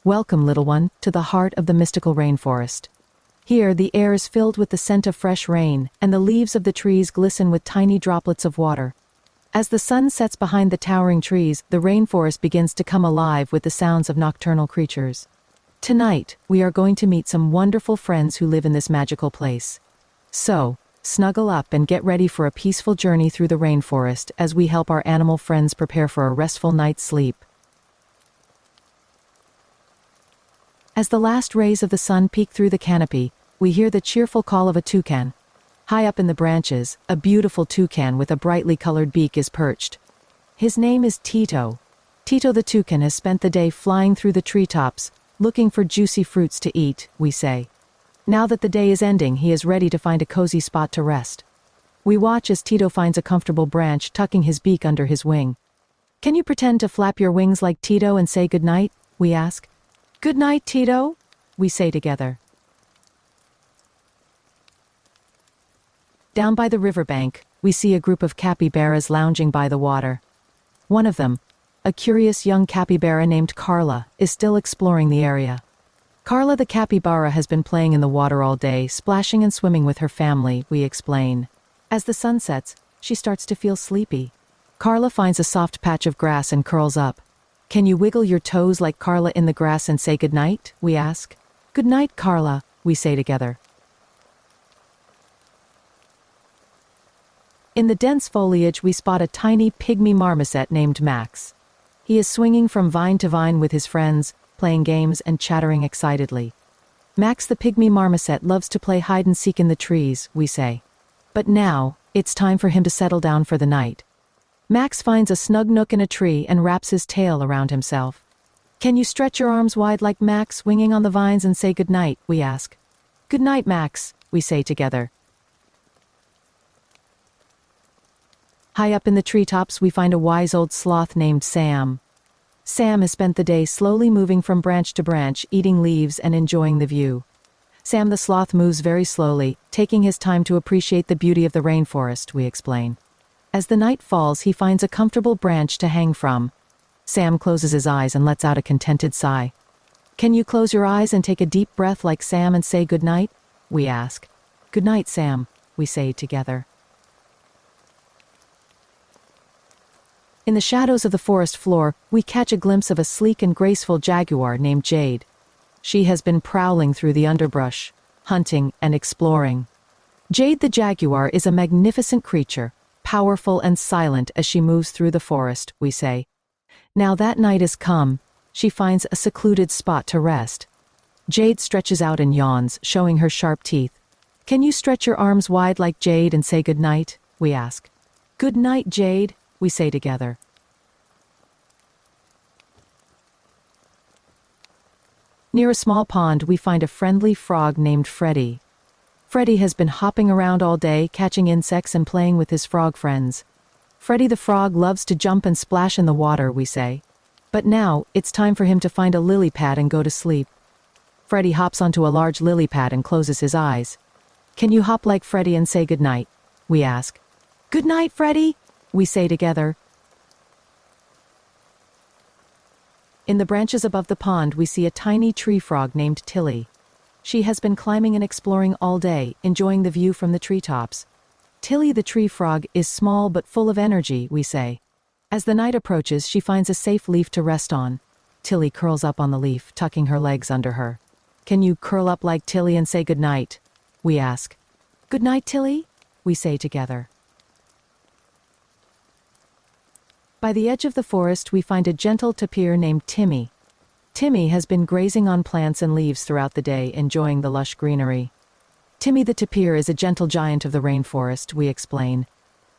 Welcome, little one, to the heart of the mystical rainforest. Here, the air is filled with the scent of fresh rain, and the leaves of the trees glisten with tiny droplets of water. As the sun sets behind the towering trees, the rainforest begins to come alive with the sounds of nocturnal creatures. Tonight, we are going to meet some wonderful friends who live in this magical place. So, snuggle up and get ready for a peaceful journey through the rainforest as we help our animal friends prepare for a restful night's sleep. As the last rays of the sun peek through the canopy, we hear the cheerful call of a toucan. High up in the branches, a beautiful toucan with a brightly colored beak is perched. His name is Tito. Tito the toucan has spent the day flying through the treetops, looking for juicy fruits to eat, we say. Now that the day is ending, he is ready to find a cozy spot to rest. We watch as Tito finds a comfortable branch, tucking his beak under his wing. Can you pretend to flap your wings like Tito and say goodnight? We ask. Good night, Tito, we say together. Down by the riverbank, we see a group of capybaras lounging by the water. One of them, a curious young capybara named Carla, is still exploring the area. Carla the capybara has been playing in the water all day, splashing and swimming with her family, we explain. As the sun sets, she starts to feel sleepy. Carla finds a soft patch of grass and curls up. Can you wiggle your toes like Carla in the grass and say goodnight? We ask. Good night, Carla, we say together. In the dense foliage, we spot a tiny pygmy marmoset named Max. He is swinging from vine to vine with his friends, playing games and chattering excitedly. Max the pygmy marmoset loves to play hide and seek in the trees, we say. But now, it's time for him to settle down for the night. Max finds a snug nook in a tree and wraps his tail around himself. Can you stretch your arms wide like Max, swinging on the vines, and say goodnight? We ask. Good night, Max, we say together. High up in the treetops, we find a wise old sloth named Sam. Sam has spent the day slowly moving from branch to branch, eating leaves and enjoying the view. Sam the sloth moves very slowly, taking his time to appreciate the beauty of the rainforest, we explain. As the night falls, he finds a comfortable branch to hang from. Sam closes his eyes and lets out a contented sigh. Can you close your eyes and take a deep breath like Sam and say goodnight? We ask. Good night, Sam, we say together. In the shadows of the forest floor, we catch a glimpse of a sleek and graceful jaguar named Jade. She has been prowling through the underbrush, hunting and exploring. Jade the jaguar is a magnificent creature, powerful and silent as she moves through the forest, we say. Now that night has come, she finds a secluded spot to rest. Jade stretches out and yawns, showing her sharp teeth. Can you stretch your arms wide like Jade and say goodnight? We ask. Good night, Jade, we say together. Near a small pond, we find a friendly frog named Freddy. Freddy has been hopping around all day, catching insects and playing with his frog friends. Freddy the frog loves to jump and splash in the water, we say. But now, it's time for him to find a lily pad and go to sleep. Freddy hops onto a large lily pad and closes his eyes. Can you hop like Freddy and say goodnight? We ask. Good night, Freddy, we say together. In the branches above the pond, we see a tiny tree frog named Tilly. She has been climbing and exploring all day, enjoying the view from the treetops. Tilly the tree frog is small but full of energy, we say. As the night approaches, she finds a safe leaf to rest on. Tilly curls up on the leaf, tucking her legs under her. Can you curl up like Tilly and say goodnight? We ask. Good night, Tilly, we say together. By the edge of the forest, we find a gentle tapir named Timmy. Timmy has been grazing on plants and leaves throughout the day, enjoying the lush greenery. Timmy the tapir is a gentle giant of the rainforest, we explain.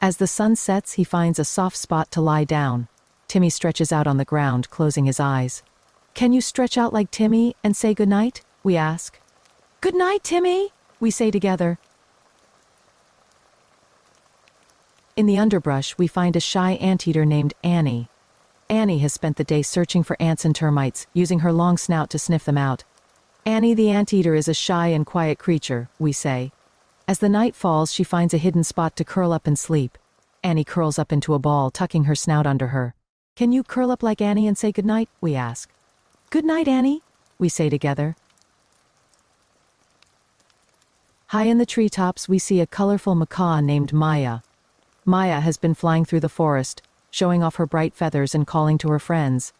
As the sun sets, he finds a soft spot to lie down. Timmy stretches out on the ground, closing his eyes. Can you stretch out like Timmy and say goodnight? We ask. Good night, Timmy, we say together. In the underbrush, we find a shy anteater named Annie. Annie has spent the day searching for ants and termites, using her long snout to sniff them out. Annie the anteater is a shy and quiet creature, we say. As the night falls, she finds a hidden spot to curl up and sleep. Annie curls up into a ball, tucking her snout under her. Can you curl up like Annie and say goodnight? We ask. Good night, Annie, we say together. High in the treetops, we see a colorful macaw named Maya. Maya has been flying through the forest, showing off her bright feathers and calling to her friends.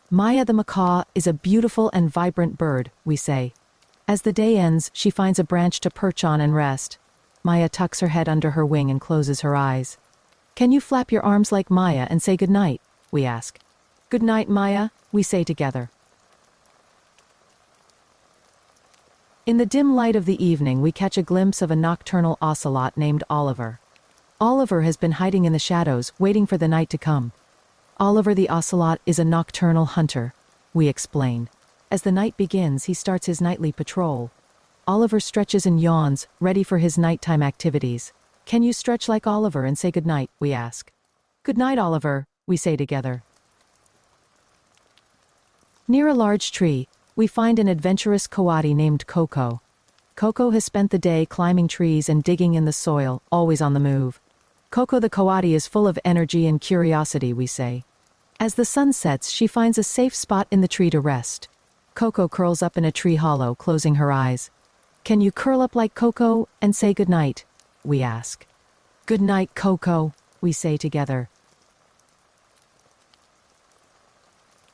Maya the macaw is a beautiful and vibrant bird, we say. As the day ends, she finds a branch to perch on and rest. Maya tucks her head under her wing and closes her eyes. Can you flap your arms like Maya and say goodnight? We ask. Goodnight, Maya, we say together. In the dim light of the evening, we catch a glimpse of a nocturnal ocelot named Oliver. Oliver has been hiding in the shadows, waiting for the night to come. Oliver the ocelot is a nocturnal hunter, we explain. As the night begins, he starts his nightly patrol. Oliver stretches and yawns, ready for his nighttime activities. Can you stretch like Oliver and say goodnight? We ask. Goodnight, Oliver, we say together. Near a large tree, we find an adventurous coati named Koko. Koko has spent the day climbing trees and digging in the soil, always on the move. Koko the coati is full of energy and curiosity, we say. As the sun sets, she finds a safe spot in the tree to rest. Koko curls up in a tree hollow, closing her eyes. Can you curl up like Koko and say goodnight? We ask. Goodnight, Koko, we say together.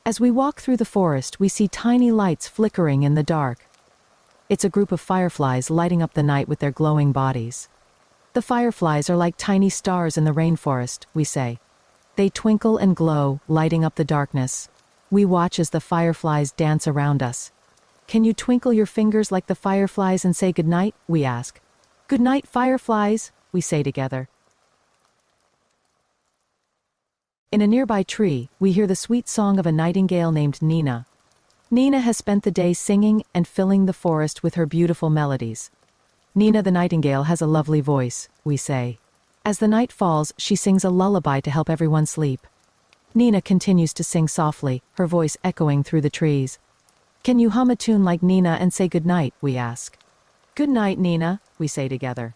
As we walk through the forest, we see tiny lights flickering in the dark. It's a group of fireflies lighting up the night with their glowing bodies. The fireflies are like tiny stars in the rainforest, we say. They twinkle and glow, lighting up the darkness. We watch as the fireflies dance around us. Can you twinkle your fingers like the fireflies and say goodnight? We ask. Goodnight, fireflies, we say together. In a nearby tree, we hear the sweet song of a nightingale named Nina. Nina has spent the day singing and filling the forest with her beautiful melodies. Nina the nightingale has a lovely voice, we say. As the night falls, she sings a lullaby to help everyone sleep. Nina continues to sing softly, her voice echoing through the trees. Can you hum a tune like Nina and say goodnight? We ask. Good night, Nina, we say together.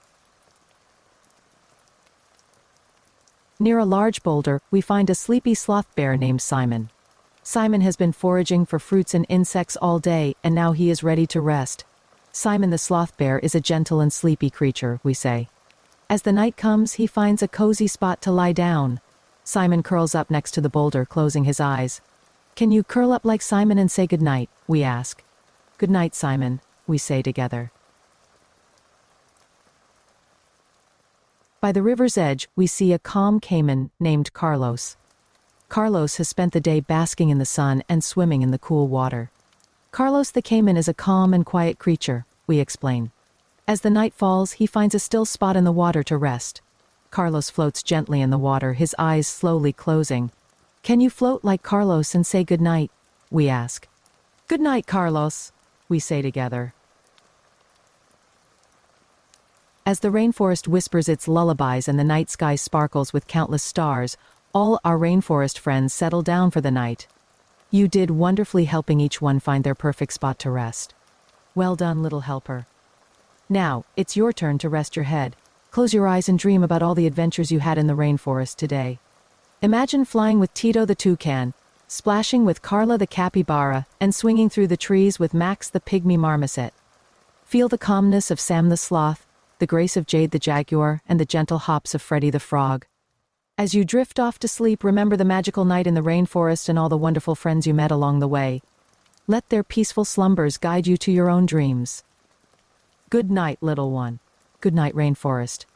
Near a large boulder, we find a sleepy sloth bear named Simon. Simon has been foraging for fruits and insects all day, and now he is ready to rest. Simon the sloth bear is a gentle and sleepy creature, we say. As the night comes, he finds a cozy spot to lie down. Simon curls up next to the boulder, closing his eyes. Can you curl up like Simon and say goodnight? We ask. Good night, Simon, we say together. By the river's edge, we see a calm caiman named Carlos. Carlos has spent the day basking in the sun and swimming in the cool water. Carlos the caiman is a calm and quiet creature, we explain. As the night falls, he finds a still spot in the water to rest. Carlos floats gently in the water, his eyes slowly closing. Can you float like Carlos and say goodnight? We ask. Good night, Carlos, we say together. As the rainforest whispers its lullabies and the night sky sparkles with countless stars, all our rainforest friends settle down for the night. You did wonderfully, helping each one find their perfect spot to rest. Well done, little helper. Now, it's your turn to rest your head. Close your eyes and dream about all the adventures you had in the rainforest today. Imagine flying with Tito the toucan, splashing with Carla the capybara, and swinging through the trees with Max the pygmy marmoset. Feel the calmness of Sam the sloth, the grace of Jade the jaguar, and the gentle hops of Freddy the frog. As you drift off to sleep, remember the magical night in the rainforest and all the wonderful friends you met along the way. Let their peaceful slumbers guide you to your own dreams. Good night, little one. Good night, rainforest.